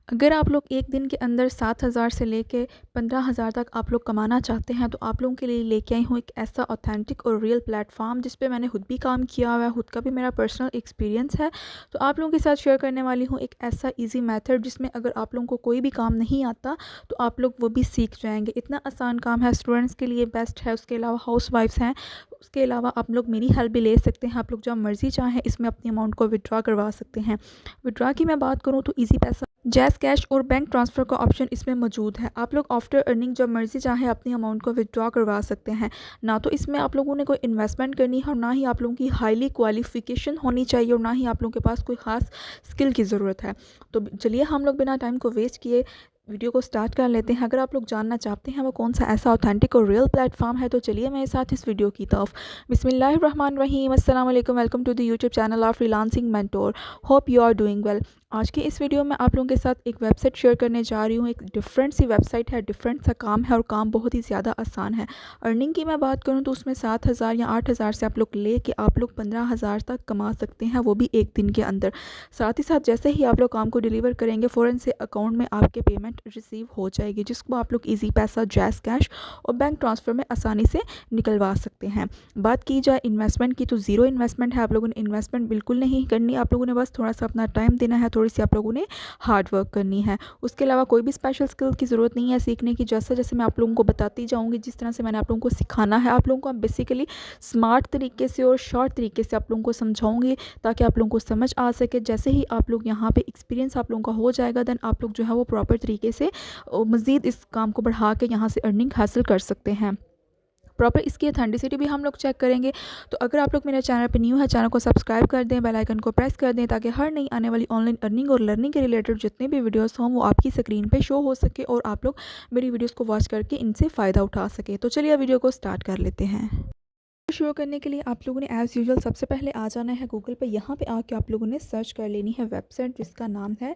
अगर आप लोग एक दिन के अंदर 7,000 से लेके 15,000 तक आप लोग कमाना चाहते हैं तो आप लोगों के लिए लेके आई हूँ एक ऐसा ऑथेंटिक और रियल प्लेटफॉर्म जिस पे मैंने खुद भी काम किया हुआ है, खुद का भी मेरा पर्सनल एक्सपीरियंस है। तो आप लोगों के साथ शेयर करने वाली हूँ एक ऐसा इजी मेथड जिसमें अगर आप लोगों को कोई भी काम नहीं आता तो आप लोग वो भी सीख जाएंगे। इतना आसान काम है, स्टूडेंट्स के लिए बेस्ट है, उसके अलावा हाउस वाइफ्स हैं, उसके अलावा आप लोग मेरी हेल्प भी ले सकते हैं। आप लोग जब मर्ज़ी चाहें इसमें अपनी अमाउंट को विड्रॉ करवा सकते हैं। विड्रॉ की मैं बात करूँ तो ईजी पैसा, जैज़ कैश और बैंक ट्रांसफ़र का ऑप्शन इसमें मौजूद है। आप लोग आफ्टर अर्निंग जब मर्ज़ी चाहे अपनी अमाउंट को विथड्रॉ करवा सकते हैं। ना तो इसमें आप लोगों ने कोई इन्वेस्टमेंट करनी है और ना ही आप लोगों की हाईली क्वालिफ़िकेशन होनी चाहिए और ना ही आप लोगों के पास कोई ख़ास स्किल की ज़रूरत है। तो चलिए हम लोग बिना टाइम को वेस्ट किए वीडियो को स्टार्ट कर लेते हैं। अगर आप लोग जानना चाहते हैं वो कौन सा ऐसा ऑथेंटिक और रियल प्लेटफॉर्म है तो चलिए मेरे साथ इस वीडियो की तरफ। बिस्मिल्लाहिर्रहमानिर्रहीम, अस्सलाम वालेकुम, welcome to the YouTube channel of freelancing mentor. Hope you are doing well. आज की इस वीडियो में आप लोगों के साथ एक वेबसाइट शेयर करने जा रही हूँ। एक डिफरेंट सी वेबसाइट है, डिफरेंट सा काम है और काम बहुत ही ज़्यादा आसान है। अर्निंग की मैं बात करूँ तो उसमें 7,000 या 8,000 से आप लोग ले के आप लोग 15,000 तक कमा सकते हैं, वो भी एक दिन के अंदर। साथ ही साथ जैसे ही आप लोग काम को डिलीवर करेंगे फ़ौरन से अकाउंट में आपके पेमेंट रिसीव हो जाएगी, जिसको आप लोग ईजी पैसा, जैज़ कैश और बैंक ट्रांसफ़र में आसानी से निकलवा सकते हैं। बात की जाए इन्वेस्टमेंट की तो ज़ीरो इन्वेस्टमेंट है। आप लोगों ने इन्वेस्टमेंट बिल्कुल नहीं करनी, आप लोगों ने बस थोड़ा सा अपना टाइम देना है, थोड़ी सी आप लोगों ने हार्ड वर्क करनी है। उसके अलावा कोई भी स्पेशल स्किल की ज़रूरत नहीं है सीखने की। जैसे जैसे मैं आप लोगों को बताती जाऊँगी, जिस तरह से मैंने आप लोगों को सिखाना है, आप लोगों को बेसिकली स्मार्ट तरीके से और शॉर्ट तरीके से आप लोगों को समझाऊँगी ताकि आप लोगों को समझ आ सके। जैसे ही आप लोग यहाँ पे एक्सपीरियंस आप लोगों का हो जाएगा देन आप लोग जो है वो प्रॉपर तरीके से मज़ीद इस काम को बढ़ा के यहाँ से अर्निंग हासिल कर सकते हैं। प्रॉपर इसकी ऑथेंटिसिटी भी हम लोग चेक करेंगे। तो अगर आप लोग मेरे चैनल पे न्यू है, चैनल को सब्सक्राइब कर दें, बेल आइकन को प्रेस कर दें ताकि हर नई आने वाली ऑनलाइन अर्निंग और लर्निंग के रिलेटेड जितने भी वीडियोस हों वो आपकी स्क्रीन पे शो हो सके और आप लोग मेरी वीडियोस को वॉच करके इनसे फ़ायदा उठा सके। तो चलिए वीडियो को स्टार्ट कर लेते हैं। शुरू करने के लिए आप लोगों ने एज़ यूजुअल सबसे पहले आ जाना है गूगल पे। यहाँ पे आके आप लोगों ने सर्च कर लेनी है वेबसाइट जिसका नाम है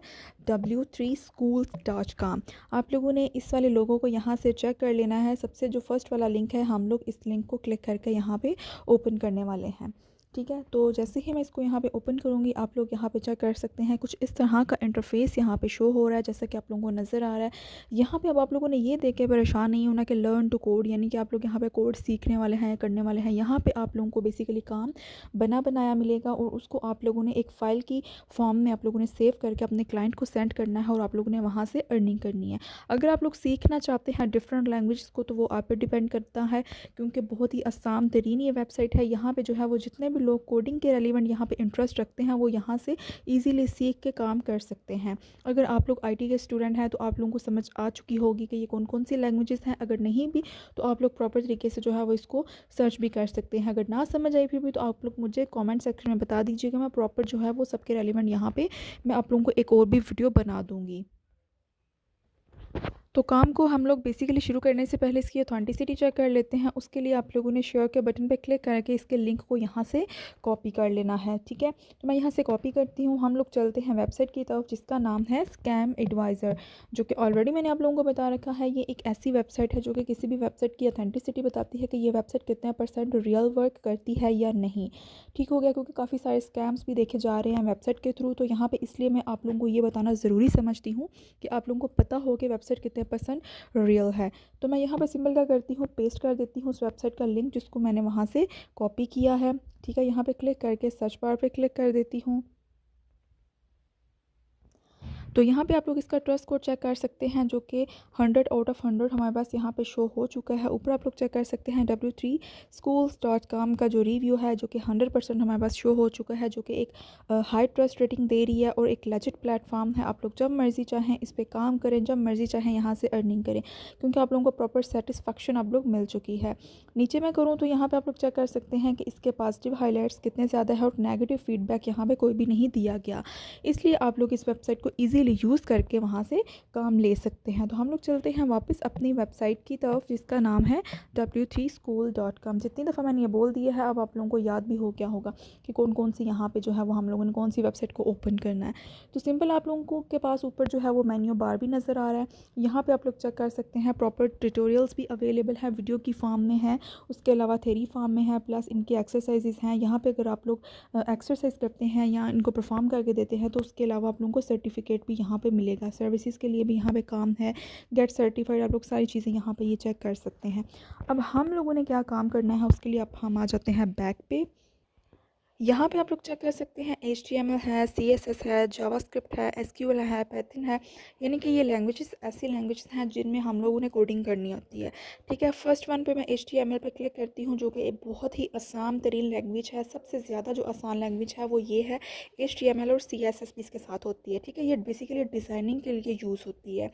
w3schools.com। आप लोगों ने इस वाले लोगों को यहाँ से चेक कर लेना है। सबसे जो फर्स्ट वाला लिंक है, हम लोग इस लिंक को क्लिक करके यहाँ पे ओपन करने वाले हैं। ठीक है, तो जैसे ही मैं इसको यहाँ पे ओपन करूँगी आप लोग यहाँ पे चेक कर सकते हैं कुछ इस तरह का इंटरफेस यहाँ पे शो हो रहा है, जैसा कि आप लोगों को नज़र आ रहा है। यहाँ पे अब आप लोगों ने ये देख के परेशान नहीं होना कि लर्न टू कोड, यानी कि आप लोग यहाँ पे कोड सीखने वाले हैं, करने वाले हैं। यहाँ पे आप लोगों को बेसिकली काम बना बनाया मिलेगा और उसको आप लोगों ने एक फ़ाइल की फॉर्म में आप लोगों ने सेव करके अपने क्लाइंट को सेंड करना है और आप लोगों ने वहाँ से अर्निंग करनी है। अगर आप लोग सीखना चाहते हैं डिफरेंट लैंग्वेज को तो वो आप पर डिपेंड करता है, क्योंकि बहुत ही आसान तरीन ये वेबसाइट है। यहाँ पे जो है वो जितने भी लोग कोडिंग के रेलिवेंट यहाँ पे इंटरेस्ट रखते हैं वो यहाँ से ईज़िली सीख के काम कर सकते हैं। अगर आप लोग आईटी के स्टूडेंट हैं तो आप लोगों को समझ आ चुकी होगी कि ये कौन कौन सी लैंग्वेजेस हैं। अगर नहीं भी तो आप लोग प्रॉपर तरीके से जो है वो इसको सर्च भी कर सकते हैं। अगर ना समझ आई फिर भी तो आप लोग मुझे कमेंट सेक्शन में बता दीजिएगा, मैं प्रॉपर जो है वो सबके रेलिवेंट यहाँ पे मैं आप लोगों को एक और भी वीडियो बना दूँगी। तो काम को हम लोग बेसिकली शुरू करने से पहले इसकी ऑथेंटिसिटी चेक कर लेते हैं। उसके लिए आप लोगों ने शेयर के बटन पे क्लिक करके इसके लिंक को यहाँ से कॉपी कर लेना है। ठीक है, तो मैं यहाँ से कॉपी करती हूँ। हम लोग चलते हैं वेबसाइट की तरफ जिसका नाम है स्कैम एडवाइज़र, जो कि ऑलरेडी मैंने आप लोगों को बता रखा है। ये एक ऐसी वेबसाइट है जो कि किसी भी वेबसाइट की ऑथेंटिसिटी बताती है कि ये वेबसाइट कितने % रियल वर्क करती है या नहीं। ठीक हो गया, क्योंकि काफ़ी सारे स्कैम्स भी देखे जा रहे हैं वेबसाइट के थ्रू। तो यहाँ पर इसलिए मैं आप लोगों को ये बताना ज़रूरी समझती हूँ कि आप लोगों को पता हो कि वेबसाइट कितने % रियल है। तो मैं यहाँ पे सिंपल क्या करती हूँ, पेस्ट कर देती हूँ उस वेबसाइट का लिंक जिसको मैंने वहाँ से कॉपी किया है। ठीक है, यहाँ पे क्लिक करके सर्च बार पे क्लिक कर देती हूँ। तो यहाँ पे आप लोग इसका ट्रस्ट कोड चेक कर सकते हैं जो कि 100 आउट ऑफ 100 हमारे पास यहाँ पे शो हो चुका है। ऊपर आप लोग चेक कर सकते हैं w3schools.com का जो रिव्यू है जो कि 100% हमारे पास शो हो चुका है, जो कि एक हाई ट्रस्ट रेटिंग दे रही है और एक लेजिट प्लेटफॉर्म है। आप लोग जब मर्ज़ी चाहें इस पर काम करें, जब मर्ज़ी चाहें यहाँ से अर्निंग करें, क्योंकि आप लोगों को प्रॉपर सेटिस्फेक्शन आप लोग मिल चुकी है। नीचे मैं करूँ तो यहाँ पर आप लोग चेक कर सकते हैं कि इसके पॉजिटिव हाईलाइट्स कितने ज़्यादा है और नेगेटिव फीडबैक यहाँ पर कोई भी नहीं दिया गया। इसलिए आप लोग इस वेबसाइट को ईज़िली यूज़ करके वहाँ से काम ले सकते हैं। तो हम लोग चलते हैं वापस अपनी वेबसाइट की तरफ जिसका नाम है w3school.com। जितनी दफ़ा मैंने ये बोल दिया है अब आप लोगों को याद भी हो गया होगा कि कौन कौन सी यहाँ पे जो है वो हम लोगों ने कौन सी वेबसाइट को ओपन करना है। तो सिंपल आप लोगों के पास ऊपर जो है वो मेन्यू बार भी नज़र आ रहा है। यहाँ पर आप लोग चेक कर सकते हैं प्रॉपर ट्यूटोरियल्स भी अवेलेबल है, वीडियो की फॉर्म में है, उसके अलावा थ्योरी फॉर्म में है, प्लस इनकी एक्सरसाइजेज हैं। यहाँ पर अगर आप लोग एक्सरसाइज करते हैं या इनको परफॉर्म करके देते हैं तो उसके अलावा आप लोगों को सर्टिफिकेट भी यहाँ पे मिलेगा। सर्विसेज के लिए भी यहाँ पे काम है, गेट सर्टिफाइड, आप लोग सारी चीज़ें यहाँ पे ये चेक कर सकते हैं। अब हम लोगों ने क्या काम करना है उसके लिए, अब हम आ जाते हैं बैक पे। यहाँ पे आप लोग चेक कर सकते हैं HTML है, CSS है, जावास्क्रिप्ट है, SQL है, पाइथन है, यानी कि ये लैंग्वेजेस ऐसी लैंग्वेजेस हैं जिनमें हम लोगों ने कोडिंग करनी होती है। ठीक है, फर्स्ट वन पे मैं HTML पे क्लिक करती हूँ, जो कि एक बहुत ही आसान तरीन लैंग्वेज है। सबसे ज़्यादा जो आसान लैंग्वेज है वो ये है। HTML और CSS भी इसके साथ होती है। ठीक है, ये बेसिकली डिज़ाइनिंग के लिए यूज़ होती है।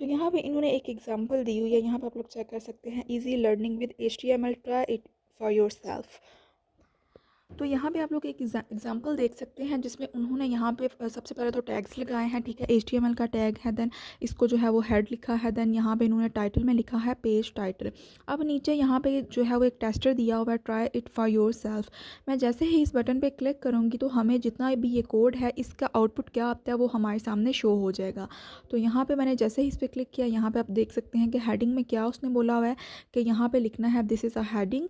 तो यहाँ पे इन्होंने एक एग्जाम्पल दी हुई है, यहाँ पर आप लोग चेक कर सकते हैं, easy learning with HTML, try it for your self. तो यहाँ पे आप लोग एक एग्जांपल देख सकते हैं जिसमें उन्होंने यहाँ पे सबसे पहले तो टैग्स लगाए हैं। ठीक है, HTML का टैग है, देन इसको जो है वो हेड लिखा है, देन यहाँ पे इन्होंने टाइटल में लिखा है पेज टाइटल। अब नीचे यहाँ पे जो है वो एक टेस्टर दिया हुआ है, try it for your self. मैं जैसे ही इस बटन पर क्लिक करूँगी तो हमें जितना भी ये कोड है इसका आउटपुट क्या आता है वो हमारे सामने शो हो जाएगा। तो यहाँ पर मैंने जैसे ही इस पर क्लिक किया, यहाँ पर आप देख सकते हैं कि हेडिंग में क्या उसने बोला हुआ है कि यहाँ पर लिखना है this is a heading.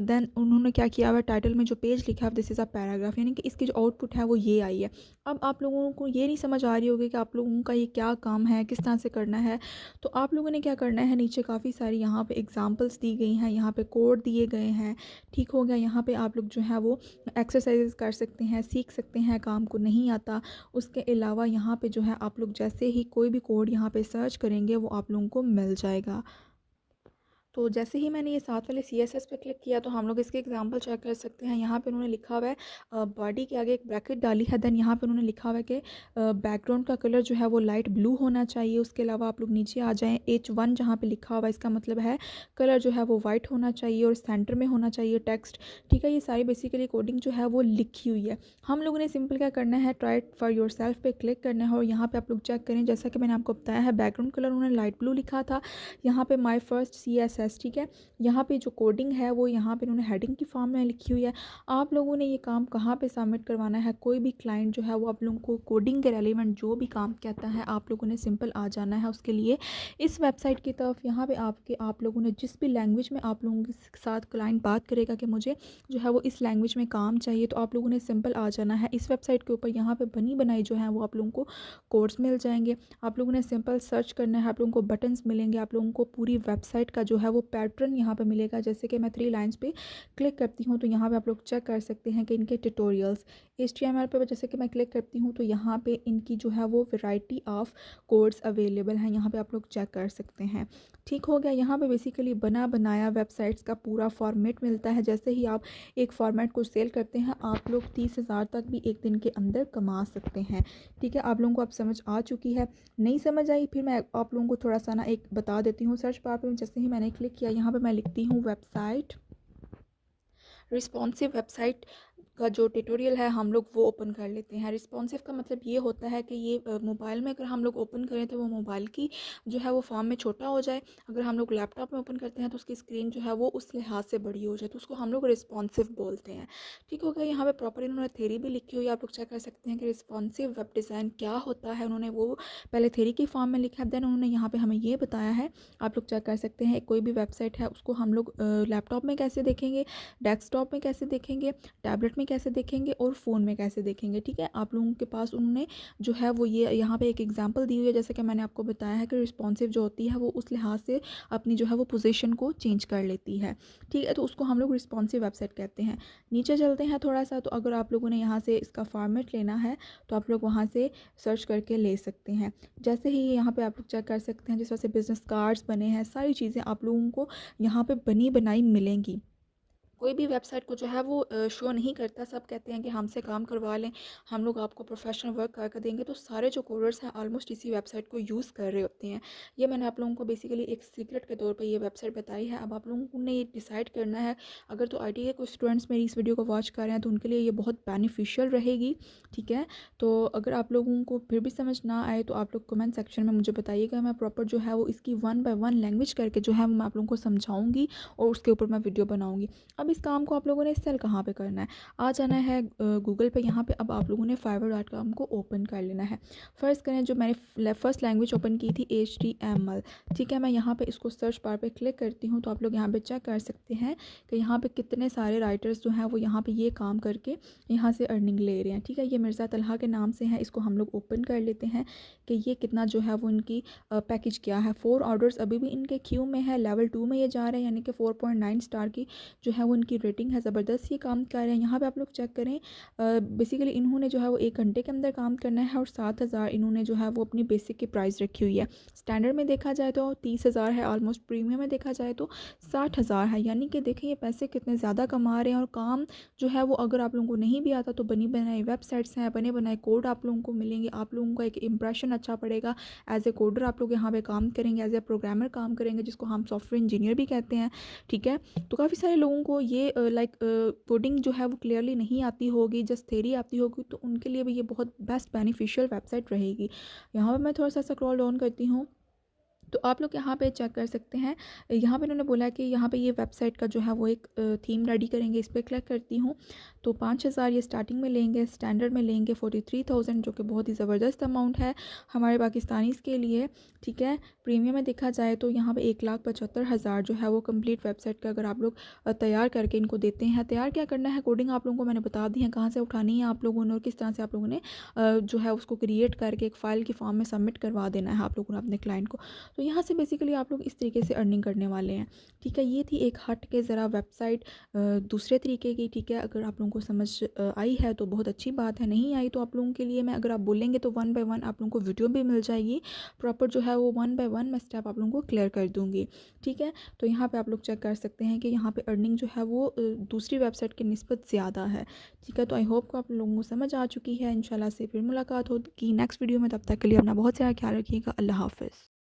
Then उन्होंने क्या किया हुआ है, टाइटल में जो पेज लिखा है दिस इज़ अ पैराग्राफ, यानी कि इसकी जो आउटपुट है वो ये आई है। अब आप लोगों को ये नहीं समझ आ रही होगी कि आप लोगों का ये क्या काम है, किस तरह से करना है। तो आप लोगों ने क्या करना है, नीचे काफ़ी सारी यहाँ पे एग्जांपल्स दी गई हैं, यहाँ पे कोड दिए गए हैं। ठीक हो गया, यहाँ पे आप लोग जो है वो एक्सरसाइजेस कर सकते हैं, सीख सकते हैं, काम को नहीं आता। उसके अलावा यहाँ पे जो है आप लोग जैसे ही कोई भी कोड यहाँ पे सर्च करेंगे वो आप लोगों को मिल जाएगा। तो जैसे ही मैंने ये साथ वाले CSS पे क्लिक किया तो हम लोग इसके एग्जांपल चेक कर सकते हैं। यहाँ पे उन्होंने लिखा हुआ है, बॉडी के आगे एक ब्रैकेट डाली है, देन यहाँ पे उन्होंने लिखा हुआ है कि बैकग्राउंड का कलर जो है वो लाइट ब्लू होना चाहिए। उसके अलावा आप लोग नीचे आ जाएँ, H1 जहाँ पे लिखा हुआ है इसका मतलब है कलर जो है वो वाइट होना चाहिए और सेंटर में होना चाहिए टेक्स्ट। ठीक है, ये सारी बेसिकली कोडिंग जो है वो लिखी हुई है। हम लोगों ने सिंपल क्या करना है, try it for your self पे क्लिक करना है और यहाँ पर आप लोग चेक करें, जैसा कि मैंने आपको बताया है बैकग्राउंड कलर उन्होंने लाइट ब्लू लिखा था। यहाँ पे माई फर्स्ट CSS, ठीक है, यहाँ पे जो कोडिंग है वो यहाँ पे उन्होंने हेडिंग की फॉर्म में लिखी हुई है। आप लोगों ने ये काम कहाँ पे सबमिट करवाना है, कोई भी क्लाइंट जो है वो आप लोगों को कोडिंग के रेलिवेंट जो भी काम कहता है आप लोगों ने सिंपल आ जाना है उसके लिए इस वेबसाइट की तरफ। यहाँ पे आप लोगों ने जिस भी लैंग्वेज में आप लोगों के साथ क्लाइंट बात करेगा कि मुझे जो है वो इस लैंग्वेज में काम चाहिए, तो आप लोगों ने सिंपल आ जाना है इस वेबसाइट के ऊपर। यहाँ पे बनी बनाई जो है वो आप लोगों को कोड्स मिल जाएंगे। आप लोगों ने सिंपल सर्च करना है, आप लोगों को बटन्स मिलेंगे, आप लोगों को पूरी वेबसाइट का जो है वो पैटर्न यहाँ पे मिलेगा। जैसे कि मैं 3 लाइन्स पे क्लिक करती हूँ तो यहाँ पे आप लोग चेक कर सकते हैं कि इनके ट्यूटोरियल्स HTML पे जैसे कि मैं क्लिक करती हूँ तो यहाँ पे इनकी जो है वो वैरायटी ऑफ कोड्स अवेलेबल हैं, यहाँ पे आप लोग चेक कर सकते हैं। ठीक हो गया, यहाँ पे बेसिकली बना बनाया वेबसाइट्स का पूरा फॉर्मेट मिलता है। जैसे ही आप एक फॉर्मेट को सेल करते हैं आप लोग 30,000 तक भी एक दिन के अंदर कमा सकते हैं। ठीक है, आप लोगों को अब समझ आ चुकी है। नहीं समझ आई फिर मैं आप लोगों को थोड़ा सा ना एक बता देती हूँ। सर्च बार पे जैसे ही मैंने क्लिक किया यहाँ पे मैं लिखती हूँ वेबसाइट रिस्पॉन्सिव वेबसाइट का जो ट्यूटोरियल है हम लोग वो ओपन कर लेते हैं। रिस्पॉन्सिव का मतलब ये होता है कि ये मोबाइल में अगर हम लोग ओपन करें तो वो मोबाइल की जो है वो फॉर्म में छोटा हो जाए, अगर हम लोग लैपटॉप में ओपन करते हैं तो उसकी स्क्रीन जो है वो उस लिहाज से बड़ी हो जाए, तो उसको हम लोग रिस्पॉन्सिव बोलते हैं। ठीक हो गया, यहाँ पे प्रॉपर इन्होंने थ्योरी भी लिखी हुई है, आप लोग चेक कर सकते हैं कि रिस्पॉन्सिव वेब डिज़ाइन क्या होता है। उन्होंने वो पहले थ्योरी की फॉर्म में लिखा है, देन उन्होंने यहाँ पर हमें ये बताया है। आप लोग चेक कर सकते हैं कोई भी वेबसाइट है उसको हम लोग लैपटॉप में कैसे देखेंगे, डेस्कटॉप में कैसे देखेंगे, टैबलेट में कैसे देखेंगे और फ़ोन में कैसे देखेंगे। ठीक है, आप लोगों के पास उन्होंने जो है वो ये यहाँ पे एक एग्जांपल दी हुई है। जैसे कि मैंने आपको बताया है कि रिस्पॉन्सिव जो होती है वो उस लिहाज से अपनी जो है वो पोजीशन को चेंज कर लेती है। ठीक है, तो उसको हम लोग रिस्पॉन्सिव वेबसाइट कहते हैं। नीचे चलते हैं थोड़ा सा, तो अगर आप लोगों ने यहाँ से इसका फॉर्मेट लेना है तो आप लोग वहाँ से सर्च करके ले सकते हैं। जैसे ही यहाँ पर आप लोग चेक कर सकते हैं जिस तरह से बिजनेस कार्ड्स बने हैं, सारी चीज़ें आप लोगों को यहाँ पर बनी बनाई मिलेंगी। कोई भी वेबसाइट को जो है वो शो नहीं करता, सब कहते हैं कि हमसे काम करवा लें, हम लोग आपको प्रोफेशनल वर्क करके देंगे। तो सारे जो कोडर्स हैं ऑलमोस्ट इसी वेबसाइट को यूज़ कर रहे होते हैं। ये मैंने आप लोगों को बेसिकली एक सीक्रेट के तौर पे ये वेबसाइट बताई है। अब आप लोगों ने ये डिसाइड करना है, अगर तो ITA के कुछ स्टूडेंट्स मेरी इस वीडियो को वॉच कर रहे हैं तो उनके लिए ये बहुत बेनिफिशियल रहेगी। ठीक है, तो अगर आप लोगों को फिर भी समझ ना आए तो आप लोग कमेंट सेक्शन में मुझे बताइएगा, मैं प्रॉपर जो है वो इसकी 1 बाय 1 लैंग्वेज करके जो है मैं आप लोगों को समझाऊँगी और उसके ऊपर मैं वीडियो बनाऊँगी। अब अब इस काम को आप लोगों ने सेल कहाँ पे करना है, आ जाना है गूगल पे। यहाँ पे अब आप लोगों ने fiverr.com को ओपन कर लेना है। फ़र्ज़ करें जो मैंने फ़र्स्ट लैंग्वेज ओपन की थी HTML, ठीक है। मैं यहाँ पे इसको सर्च बार पे क्लिक करती हूँ तो आप लोग यहाँ पे चेक कर सकते हैं कि यहाँ पे कितने सारे राइटर्स जो हैं वो यहाँ पे ये काम करके यहाँ से अर्निंग ले रहे हैं, ठीक है। ये मिर्ज़ा तलहा के नाम से है, इसको हम लोग ओपन कर लेते हैं कि ये कितना जो है वो इनकी पैकेज क्या है। 4 ऑर्डर्स अभी भी इनके क्यू में है, लेवल 2 में ये जा रहे हैं, यानी कि 4.9 स्टार की जो है वो इनकी रेटिंग है। ज़बरदस्त ये काम कर रहे हैं। यहाँ पे आप लोग चेक करें, बेसिकली इन्होंने जो है वो 1 घंटे के अंदर काम करना है और 7,000 इन्होंने जो है वो अपनी बेसिक की प्राइस रखी हुई है। स्टैंडर्ड में देखा जाए तो 30,000 है ऑलमोस्ट, प्रीमियम में देखा जाए तो 60,000 है। यानी कि देखें ये पैसे कितने ज़्यादा कमा रहे हैं। और काम जो है वो अगर आप लोगों को नहीं भी आता तो बनी बनाई वेबसाइट्स हैं, बने बनाए कोड आप लोगों को मिलेंगे, आप लोगों का एक इंप्रेशन अच्छा पड़ेगा। एज ए कोडर आप लोग यहाँ पे काम करेंगे, एज ए प्रोग्रामर काम करेंगे, जिसको हम सॉफ्टवेयर इंजीनियर भी कहते हैं, ठीक है। तो काफ़ी सारे लोगों को ये लाइक कोडिंग जो है वो क्लियरली नहीं आती होगी, जस्ट थेरी आती होगी, तो उनके लिए भी ये बहुत बेस्ट बेनिफिशियल वेबसाइट रहेगी। यहाँ पर मैं थोड़ा सा स्क्रॉल डाउन करती हूँ तो आप लोग यहाँ पे चेक कर सकते हैं। यहाँ पे उन्होंने बोला कि यहाँ पे ये वेबसाइट का जो है वो एक थीम रेडी करेंगे। इस पर क्लिक करती हूँ तो 5,000 ये स्टार्टिंग में लेंगे, स्टैंडर्ड में लेंगे 43,000, जो कि बहुत ही ज़बरदस्त अमाउंट है हमारे पाकिस्तानीज़ के लिए, ठीक है। प्रीमियम में देखा जाए तो यहाँ पे 1,75,000 जो है वो कंप्लीट वेबसाइट का अगर आप लोग तैयार करके इनको देते हैं। तैयार क्या करना है, कोडिंग आप लोगों को मैंने बता दी है कहाँ से उठानी है आप लोगों ने और किस तरह से आप लोगों ने जो है उसको क्रिएट करके एक फ़ाइल की फॉर्म में सबमिट करवा देना है आप लोगों ने अपने क्लाइंट को। तो यहाँ से बेसिकली आप लोग इस तरीके से अर्निंग करने वाले हैं, ठीक है। ये थी एक हट के ज़रा वेबसाइट दूसरे तरीके की, ठीक है। अगर आप लोगों को समझ आई है तो बहुत अच्छी बात है, नहीं आई तो आप लोगों के लिए मैं, अगर आप बोलेंगे तो 1 बाय 1 आप लोगों को वीडियो भी मिल जाएगी प्रॉपर, जो है वो 1 बाय 1 मैं स्टेप आप लोगों को क्लियर कर दूँगी, ठीक है। तो यहाँ पे आप लोग चेक कर सकते हैं कि यहाँ पे अर्निंग जो है वो दूसरी वेबसाइट की निस्बत ज़्यादा है, ठीक है। तो आई होप को आप लोगों को समझ आ चुकी है। इंशाल्लाह से फिर मुलाकात होगी नेक्स्ट वीडियो में, तब तक के लिए अपना बहुत सारा ख्याल रखिएगा। अल्लाह हाफ़िज़।